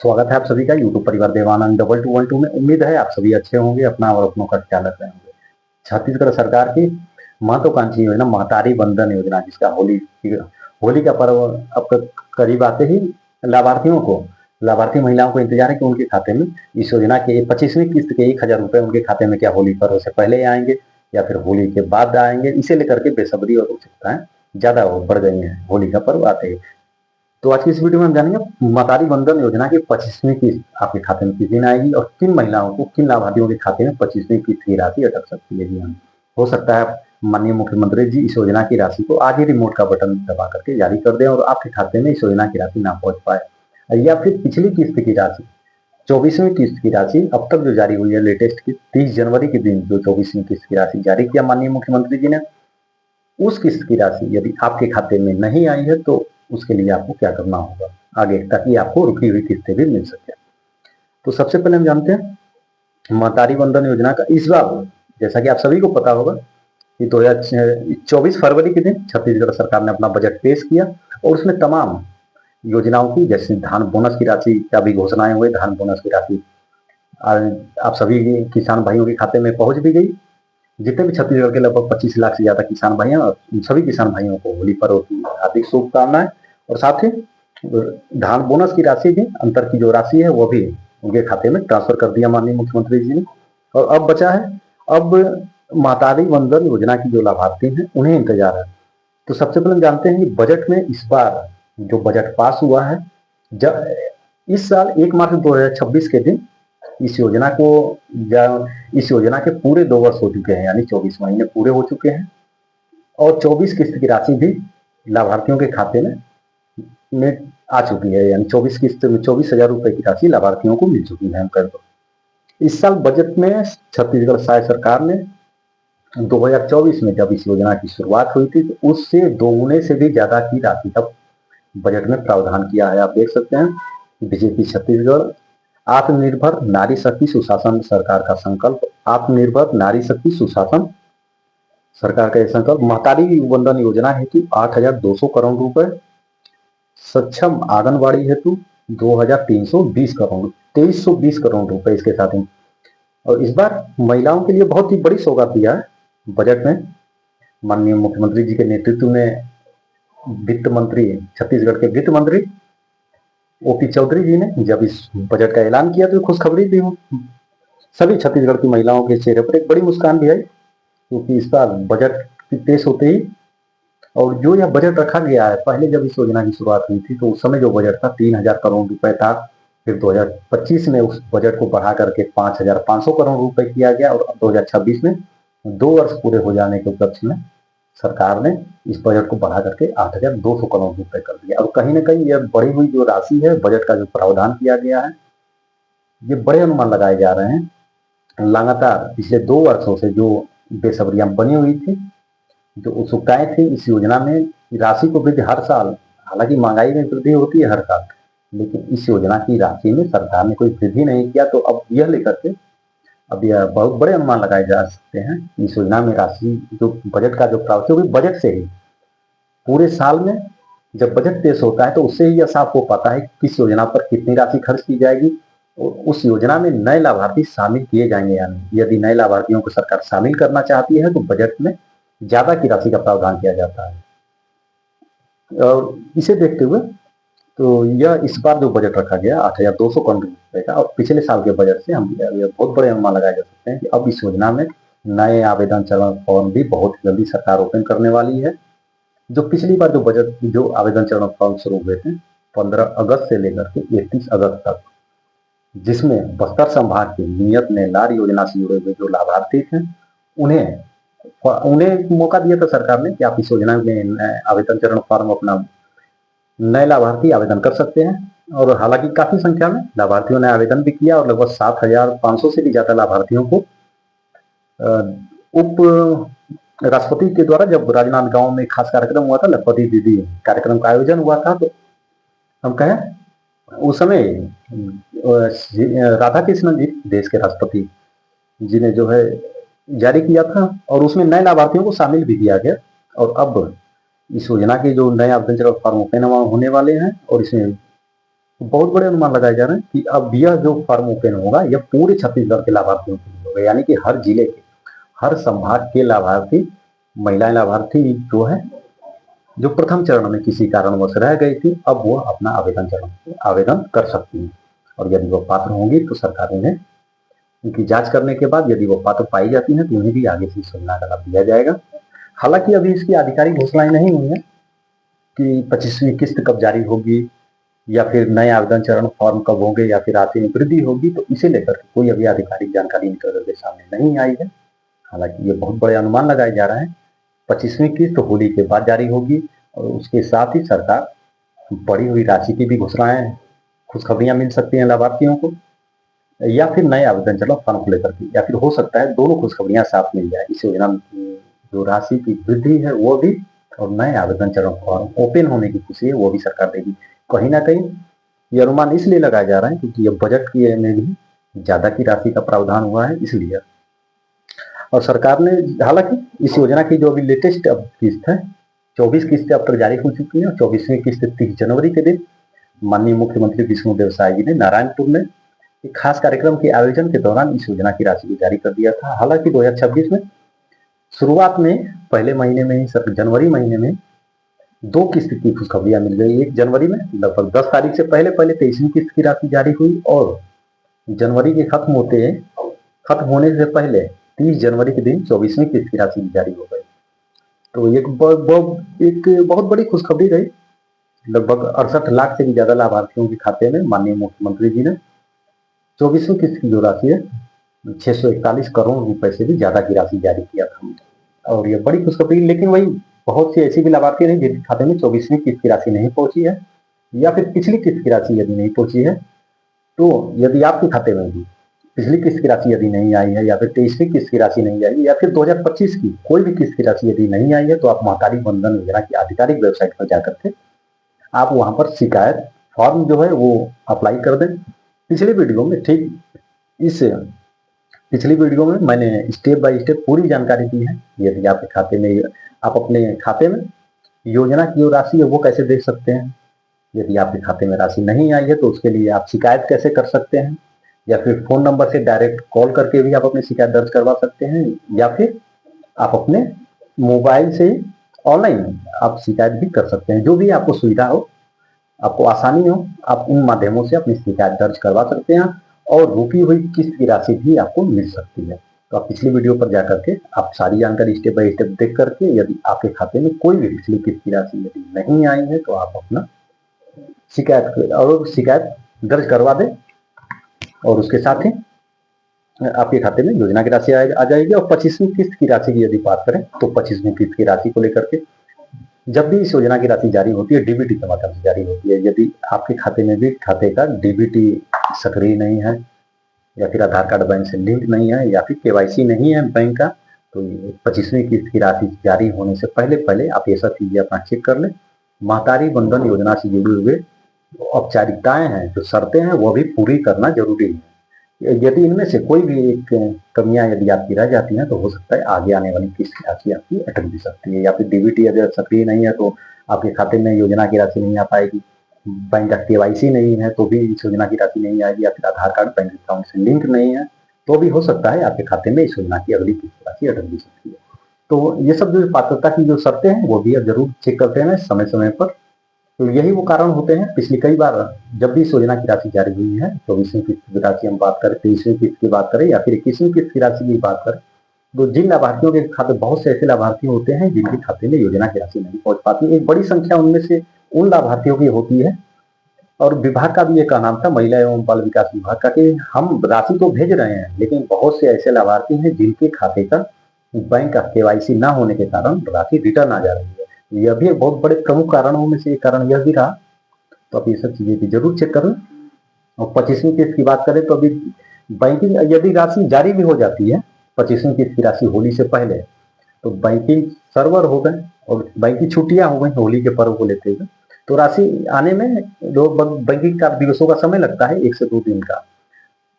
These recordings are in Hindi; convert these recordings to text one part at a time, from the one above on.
स्वागत है आप सभी का यूट्यूब परिवार देवानंद 2212 में। उम्मीद है आप सभी अच्छे होंगे, अपना और अपनों का ख्याल रख रहे होंगे। छत्तीसगढ़ सरकार की महत्वाकांक्षी योजना महतारी बंधन योजना, जिसका होली का पर्व अब करीब आते ही लाभार्थी महिलाओं को इंतजार है कि उनके खाते में इस योजना के 25वीं किस्त के 1,000 रुपए उनके खाते में क्या होली पर्व से पहले आएंगे या फिर होली के बाद आएंगे। इसे लेकर के बेसब्री और उत्सुकताएं ज्यादा बढ़ गई हैं होली का पर्व आते ही। तो आज की इस वीडियो में हम जानेंगे महतारी बंधन योजना की 25वीं किस्त आपके खाते में किस दिन आएगी और किन महिलाओं को, किन लाभार्थियों के खाते में 25वीं किस्त की राशि अटक सकती है। जी हाँ, हो सकता है माननीय मुख्यमंत्री जी इस योजना की राशि को आज ही रिमोट का बटन दबा करके जारी कर दें और आपके खाते में इस योजना की राशि ना पहुंच पाए, या फिर पिछली किस्त की राशि 24वीं किस्त की राशि अब तक जो जारी हुई है लेटेस्ट की 30 जनवरी के दिन जो 24वीं किस्त की राशि जारी किया माननीय मुख्यमंत्री जी ने, उस किस्त की राशि यदि आपके खाते में नहीं आई है तो उसके लिए आपको क्या करना होगा आगे, ताकि आपको रुकी हुई किस्तें भी मिल सके। तो सबसे पहले हम जानते हैं महतारी बंधन योजना का इस बार, जैसा कि आप सभी को पता होगा कि 2024 फरवरी के दिन छत्तीसगढ़ सरकार ने अपना बजट पेश किया और उसमें तमाम योजनाओं की, जैसे धान बोनस की राशि का भी घोषणाएं हुए। धान बोनस की राशि आप सभी किसान भाइयों के खाते में पहुंच भी गई। जितने भी छत्तीसगढ़ के लगभग 25 लाख से ज्यादा किसान भाई हैं, और उन सभी किसान भाइयों को होली पर्व की हार्दिक शुभकामनाएं। और साथ ही धान बोनस की राशि भी, अंतर की जो राशि है वो भी उनके खाते में ट्रांसफर कर दिया माननीय मुख्यमंत्री जी ने। और अब बचा है, अब महतारी बंधन योजना की जो लाभार्थी हैं उन्हें इंतजार है। तो सबसे पहले हम जानते हैं कि बजट में इस बार जो बजट पास हुआ है, इस साल 1 मार्च 2026 के दिन इस योजना को, इस योजना के पूरे 2 वर्ष हो चुके हैं, यानी 24 महीने पूरे हो चुके हैं और 24 किस्त की राशि भी लाभार्थियों के खाते में आ चुकी है। यानी 24 किस्त में 24,000 रुपए की राशि लाभार्थियों को मिल चुकी है। हम कर दो इस साल बजट में छत्तीसगढ़ राज्य सरकार ने 2024 में जब इस योजना की शुरुआत हुई थी तो उससे दोगुने से भी ज्यादा की राशि का बजट में प्रावधान किया है। आप देख सकते हैं बीजेपी छत्तीसगढ़ आत्मनिर्भर नारी शक्ति सुशासन सरकार का संकल्प, आत्मनिर्भर नारी शक्ति सुशासन सरकार का यह संकल्प महतारी बंधन योजना हेतु 8,200 करोड़ रुपए, सक्षम आंगनबाड़ी हेतु 2,320 करोड़ 2,320 करोड़ रुपए इसके साथ ही। और इस बार महिलाओं के लिए बहुत ही बड़ी सौगात दिया है बजट में माननीय मुख्यमंत्री जी के नेतृत्व में। वित्त मंत्री, छत्तीसगढ़ के वित्त मंत्री ओपी चौधरी जी ने जब इस बजट का ऐलान किया तो खुशखबरी दी हो। सभी छत्तीसगढ़ की महिलाओं के चेहरे पर एक बड़ी मुस्कान भी आई, क्योंकि इस बार बजट पेश होते ही, और जो यह बजट रखा गया है, पहले जब इस योजना की शुरुआत हुई थी तो उस समय जो बजट था 3,000 करोड़ रुपए था। फिर 2025 में उस बजट को बढ़ा करके 5,500 करोड़ रुपए किया गया और 2026 में 2 वर्ष पूरे हो जाने के उपलक्ष्य में सरकार ने इस बजट को बढ़ा करके 8,200 करोड़ रुपए कर दिया। और कहीं ना कहीं यह बढ़ी हुई जो राशि है, बजट का जो प्रावधान किया गया है, ये बड़े अनुमान लगाए जा रहे हैं। लगातार पिछले 2 वर्षों से जो बेसब्रियां बनी हुई थी, जो उत्सुकताएं थी इस योजना में राशि को वृद्धि हर साल, हालांकि महंगाई में वृद्धि होती है हर साल, लेकिन इस योजना की राशि में सरकार ने कोई वृद्धि नहीं किया। तो अब यह लेकर के अब यह बहुत बड़े अनुमान लगाए जा सकते हैं इस योजना में राशि, जो बजट का जो प्रावधान, क्योंकि बजट से ही पूरे साल में जब बजट पेश होता है तो उससे ही यह साफ हो पाता है कि किस योजना पर कितनी राशि खर्च की जाएगी और उस योजना में नए लाभार्थी शामिल किए जाएंगे या नहीं। यदि नए लाभार्थियों को सरकार शामिल करना चाहती है तो बजट में ज्यादा की राशि का प्रावधान किया जाता है। और इसे देखते हुए तो यह इस बार जो बजट रखा गया 8,200 करोड़ रुपए का, और पिछले साल के बजट से हम बहुत बड़े अनुमान लगाए जा सकते हैं कि अब इस योजना में नए आवेदन चरण फॉर्म भी बहुत जल्दी सरकार ओपन करने वाली है। जो पिछली बार जो बजट, जो आवेदन चरण फॉर्म शुरू हुए थे 15 अगस्त से लेकर के 31 अगस्त तक, जिसमें बस्तर संभाग के नियत ने लार योजना से जुड़े हुए जो लाभार्थी थे उन्हें मौका दिया था सरकार ने कि आप इस योजना में आवेदन चरण फॉर्म अपना नए लाभार्थी आवेदन कर सकते हैं। और हालांकि काफी संख्या में लाभार्थियों ने आवेदन भी किया और लगभग 7,500 से भी ज्यादा लाभार्थियों को उप राष्ट्रपति के द्वारा, जब राजनांदगांव में खास कार्यक्रम हुआ था, लखपति दीदी कार्यक्रम का आयोजन हुआ था, तो हम कहें उस समय राधा कृष्णन जी, देश के राष्ट्रपति जी ने जो है जारी किया था और उसमें नए लाभार्थियों को शामिल भी किया गया। और अब इस योजना के जो नए आवेदन चरण फॉर्म ओपन होने वाले हैं और इसमें बहुत बड़े अनुमान लगाए जा रहे हैं कि अब यह जो फॉर्म ओपन होगा यह पूरे छत्तीसगढ़ के लाभार्थियों के लिए होगा, यानी कि हर जिले के, हर संभाग के लाभार्थी, महिलाएं लाभार्थी जो है, जो प्रथम चरण में किसी कारणवश रह गई थी, अब वो अपना आवेदन कर सकती हैं। और यदि वो पात्र होंगी तो सरकार उन्हें उनकी जांच करने के बाद यदि वो पात्र पाई जाती हैं तो उन्हें भी आगे से योजना का लाभ दिया जाएगा। हालांकि अभी इसकी आधिकारिक घोषणाएं नहीं हुई है कि 25वीं किस्त कब जारी होगी, या फिर नए आवेदन चरण फॉर्म कब होंगे, या फिर राशि में वृद्धि होगी, तो इसे लेकर कोई अभी आधिकारिक जानकारी निकल करके सामने नहीं आई है। हालांकि ये बहुत बड़े अनुमान लगाए जा रहे हैं। 25वीं किस्त होली के बाद जारी होगी और उसके साथ ही सरकार बढ़ी हुई राशि की भी घोषणाएं, खुशखबरियां मिल सकती हैं लाभार्थियों को, या फिर नए आवेदन चरण फॉर्म को लेकर के, या फिर हो सकता है दोनों खुशखबरियां साथ मिल जाए। इस योजना में जो राशि की वृद्धि है वो भी, और नए आवेदन चरण फॉर्म ओपन होने की खुशी है वो भी सरकार देगी। कहीं ना कहीं ये अनुमान इसलिए लगाया जा रहा है क्योंकि ये बजट की में भी ज्यादा की राशि का प्रावधान हुआ है, इसलिए। और सरकार ने, हालांकि इस योजना की जो अभी लेटेस्ट अब किस्त है, 24 किस्तें अब तक जारी हो चुकी है। 24वीं किस्त 30 जनवरी के दिन माननीय मुख्यमंत्री विष्णुदेव साय जी ने नारायणपुर में एक खास कार्यक्रम के आयोजन के दौरान इस योजना की राशि को जारी कर दिया था। हालांकि 2026 में शुरुआत में पहले महीने में ही, जनवरी महीने में 2 किस्त की खुशखबरियां मिल गई। 1 जनवरी में लगभग 10 तारीख से पहले 23वीं किस्त की राशि जारी हुई, और जनवरी के खत्म होने से पहले 30 जनवरी के दिन 24वीं किस्त की राशि जारी हो गई। तो एक बहुत बड़ी खुशखबरी रही। लगभग 68 लाख से भी ज्यादा लाभार्थियों के खाते में माननीय मुख्यमंत्री जी ने 24वीं किस्त की जो राशि है 641 करोड़ रुपए से भी ज्यादा की राशि जारी किया था। और ये बड़ी खुशखबरी, लेकिन वही बहुत सी ऐसी भी लाभार्थी रही जिनके खाते में 24वीं किस्त की राशि नहीं पहुंची है, या फिर पिछली किस्त की राशि यदि नहीं पहुंची है, तो यदि आपके खाते में भी पिछली किस्त की राशि यदि नहीं आई है, या फिर 23वीं किस्त की राशि नहीं आई है, या फिर 2025 की कोई भी किस्त की राशि यदि नहीं आई है, तो आप महतारी बंधन योजना की आधिकारिक वेबसाइट पर जाकर के आप वहां पर शिकायत फॉर्म जो है वो अप्लाई कर दें। पिछली वीडियो में, ठीक इस पिछली वीडियो में मैंने स्टेप बाय स्टेप पूरी जानकारी दी है। यदि आपके खाते में, आप अपने खाते में योजना की जो राशि है वो कैसे देख सकते हैं, यदि आपके खाते में राशि नहीं आई है तो उसके लिए आप शिकायत कैसे कर सकते हैं, या फिर फोन नंबर से डायरेक्ट कॉल करके भी आप अपनी शिकायत दर्ज करवा सकते हैं, या फिर आप अपने मोबाइल से ऑनलाइन आप शिकायत भी कर सकते हैं। जो भी आपको सुविधा हो, आपको आसानी हो, आप उन माध्यमों से अपनी शिकायत दर्ज करवा सकते हैं, और रुकी हुई किस्त की राशि भी आपको मिल सकती है। तो आप पिछली वीडियो पर जाकर के आप सारी जानकारी स्टेप बाय स्टेप देख करके, यदि आपके खाते में कोई भी पिछली किस्त की राशि यदि नहीं आई है तो आप अपना शिकायत दर्ज करवा दें, और उसके साथ ही आपके खाते में योजना की राशि आ जाएगी। और 25वीं किस्त की राशि की यदि बात करें तो 25वीं किस्त की राशि को लेकर के जब भी इस योजना की राशि जारी होती है, डीबीटी के माध्यम से जारी होती है। यदि आपके खाते में भी खाते का डीबीटी सक्रिय नहीं है, या फिर आधार कार्ड बैंक से लिंक नहीं है, या फिर केवाईसी नहीं है बैंक का, तो 25वीं किस्त की राशि जारी होने से पहले आप ये सब चीजें अपना चेक कर लें। महतारी बंधन योजना से जुड़े हुए औपचारिकताएं हैं, जो शर्तें हैं, वो भी पूरी करना जरूरी है। यदि इनमें से कोई भी एक कमियां यदि आपकी रह जाती हैं तो हो सकता है आगे आने वाली किस्त की राशि आपकी अटक भी सकती है, या फिर डीबीटी अगर सक्रिय नहीं है तो आपके खाते में योजना की राशि नहीं आ पाएगी। बैंक का केवाईसी नहीं है तो भी इस योजना की राशि नहीं आएगी, या फिर आधार कार्ड बैंक अकाउंट से लिंक नहीं है तो भी हो सकता है आपके खाते में इस योजना की अगली किस्त राशि अटक भी सकती है। तो ये सब जो पात्रता की जो शर्तें हैं वो भी आप जरूर चेक करते हैं समय समय पर। तो यही वो कारण होते हैं। पिछली कई बार जब भी इस योजना की राशि जारी हुई है, 24वीं किस्त की राशि हम बात करें, 23वीं किस्त की बात करें, या फिर 21वीं किस्त की राशि की बात करें, तो जिन लाभार्थियों के खाते, बहुत से ऐसे लाभार्थी होते हैं जिनके खाते में योजना की राशि नहीं पहुंच पाती। एक बड़ी संख्या उनमें से उन लाभार्थियों की होती है, और विभाग का भी ये कहना था, महिला एवं बाल विकास विभाग का, कि हम राशि तो भेज रहे हैं लेकिन बहुत से ऐसे लाभार्थी हैं जिनके खाते का बैंक का केवाईसी ना होने के कारण राशि रिटर्न आ जा रही है। यह भी एक बहुत बड़े प्रमुख कारणों में से एक कारण यह भी रहा। तो आप ये सब चीजें भी जरूर चेक करें। और 25वीं किस्त की बात करें तो अभी बैंकिंग यदि राशि जारी भी हो जाती है 25वीं किस्त की राशि होली से पहले, तो बैंकिंग सर्वर हो गए और बैंक की छुट्टियां हो गई होली के पर्व को लेते हुए, तो राशि आने में बैंकिंग का दिवसों का समय लगता है, 1 से 2 दिन का।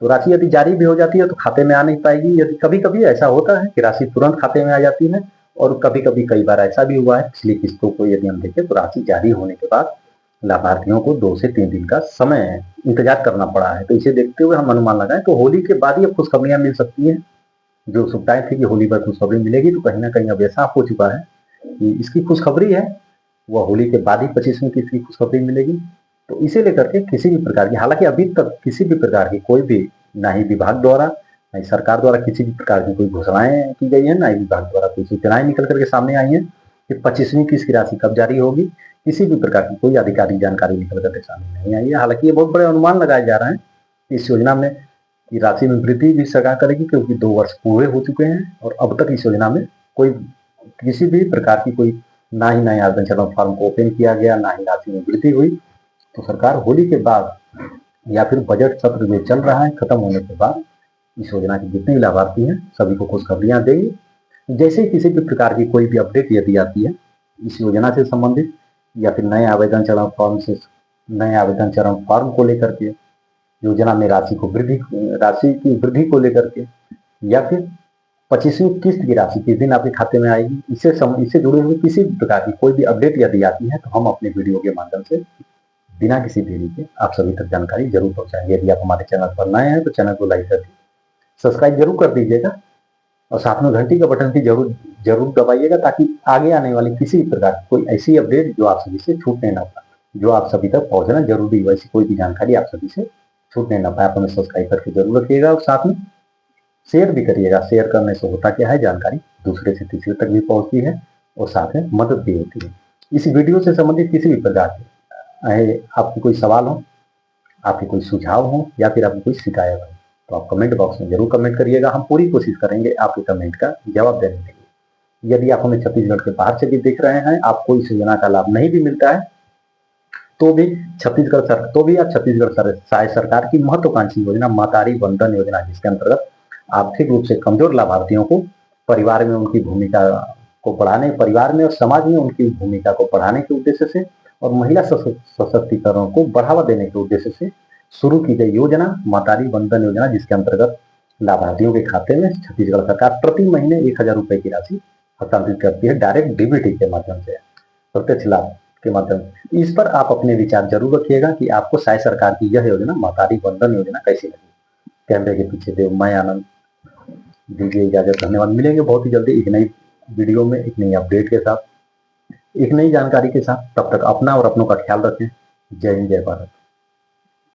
तो राशि यदि जारी भी हो जाती है तो खाते में आ नहीं पाएगी। यदि कभी कभी ऐसा होता है कि राशि तुरंत खाते में आ जाती है, और कभी कभी कई बार ऐसा भी हुआ है पिछली किस्तों को यदि हम देखें तो राशि जारी होने के बाद लाभार्थियों को 2 से 3 दिन का समय इंतजार करना पड़ा है। तो इसे देखते हुए हम अनुमान लगाएं तो होली के बाद ही अब खुशखबरियां मिल सकती हैं। जो सुविधाएं थी कि होली पर खुशखबरी मिलेगी, तो कहीं ना कहीं अब ऐसा हो चुका है कि इसकी खुशखबरी है वह होली के बाद ही 25वीं किस्त की खुशखबरी मिलेगी। तो इसे लेकर के किसी भी प्रकार की, हालांकि अभी तक किसी भी प्रकार की कोई भी, ना ही विभाग द्वारा, ना ही सरकार द्वारा किसी भी प्रकार की कोई घोषणाएं की गई है, ना ही विभाग द्वारा कोई सूचनाएं निकल करके सामने आई है कि 25वीं किस्त की राशि कब जारी होगी। किसी भी प्रकार की कोई आधिकारिक जानकारी निकल करके सामने नहीं आई है। हालांकि ये बहुत बड़े अनुमान लगाए जा रहे हैं कि इस योजना में की राशि में वृद्धि भी सरकार करेगी, क्योंकि 2 वर्ष पूरे हो चुके हैं और अब तक इस योजना में कोई किसी भी प्रकार की कोई, ना ही नए आवेदन चरण फॉर्म को ओपन किया गया, ना ही राशि में वृद्धि हुई। तो सरकार होली के बाद या फिर बजट सत्र जो चल रहा है खत्म होने के बाद इस योजना के जितने भी लाभार्थी हैं सभी को खुशखबरियां देगी। जैसे ही किसी भी प्रकार की कोई भी अपडेट यदि आती है इस योजना से संबंधित, या फिर नए आवेदन चरण फॉर्म को लेकर के, योजना में राशि की वृद्धि को लेकर के, या फिर 25वीं किस्त की राशि किस दिन आपके खाते में आएगी, इससे जुड़े हुए किसी भी प्रकार की कोई भी अपडेट यदि आती है तो हम अपने वीडियो के माध्यम से बिना किसी देरी के आप सभी तक जानकारी जरूर पहुंचाएंगे। यदि आप हमारे चैनल पर नए हैं तो चैनल को लाइक करके सब्सक्राइब जरूर कर दीजिएगा और साथ में घंटी का बटन भी जरूर दबाइएगा, ताकि आगे आने वाली किसी भी प्रकार की कोई ऐसी अपडेट जो आप सभी से छूटने ना पाए, जो आप सभी तक पहुंचना जरूरी, वैसी कोई भी जानकारी आप सभी से छूटने ना पाए, आप हमें सब्सक्राइब करके जरूर रखिएगा और साथ में शेयर भी करिएगा। शेयर करने से होता क्या है, जानकारी दूसरे से तीसरे तक भी पहुंचती है और साथ में मदद भी होती है। इस वीडियो से संबंधित किसी भी प्रकार के आपके कोई सवाल हो, आपके कोई सुझाव हो या फिर आपकी कोई शिकायत हो तो आप कमेंट बॉक्स में जरूर कमेंट करिएगा। हम पूरी कोशिश करेंगे आपके कमेंट का जवाब देने के लिए। यदि आप हमें छत्तीसगढ़ के बाहर से भी देख रहे हैं, आपको इस योजना का लाभ नहीं भी मिलता है, तो भी आप छत्तीसगढ़ सरकार की महत्वाकांक्षी योजना महतारी बंधन योजना, जिसके अंतर्गत आर्थिक रूप से कमजोर लाभार्थियों को परिवार में उनकी भूमिका को बढ़ाने, परिवार में और समाज में उनकी भूमिका को बढ़ाने के उद्देश्य से और महिला सशक्तिकरण को बढ़ावा देने के उद्देश्य से शुरू की गई योजना महतारी बंधन योजना, जिसके अंतर्गत लाभार्थियों के खाते में छत्तीसगढ़ सरकार प्रति महीने 1000 रुपए की राशि हस्तांतरित करती है, डायरेक्ट डीबीटी के माध्यम से, प्रत्यक्ष लाभ के माध्यम से। इस पर आप अपने विचार जरूर रखिएगा कि आपको साय सरकार की यह योजना महतारी बंधन योजना कैसी लगी। कैमरे के पीछे देव मैं आनंद, दीजिए इजाजत, धन्यवाद। मिलेंगे बहुत ही जल्दी एक नई वीडियो में, एक नई अपडेट के साथ, एक नई जानकारी के साथ। तब तक अपना और अपनों का ख्याल रखें। जय हिंद, जय भारत।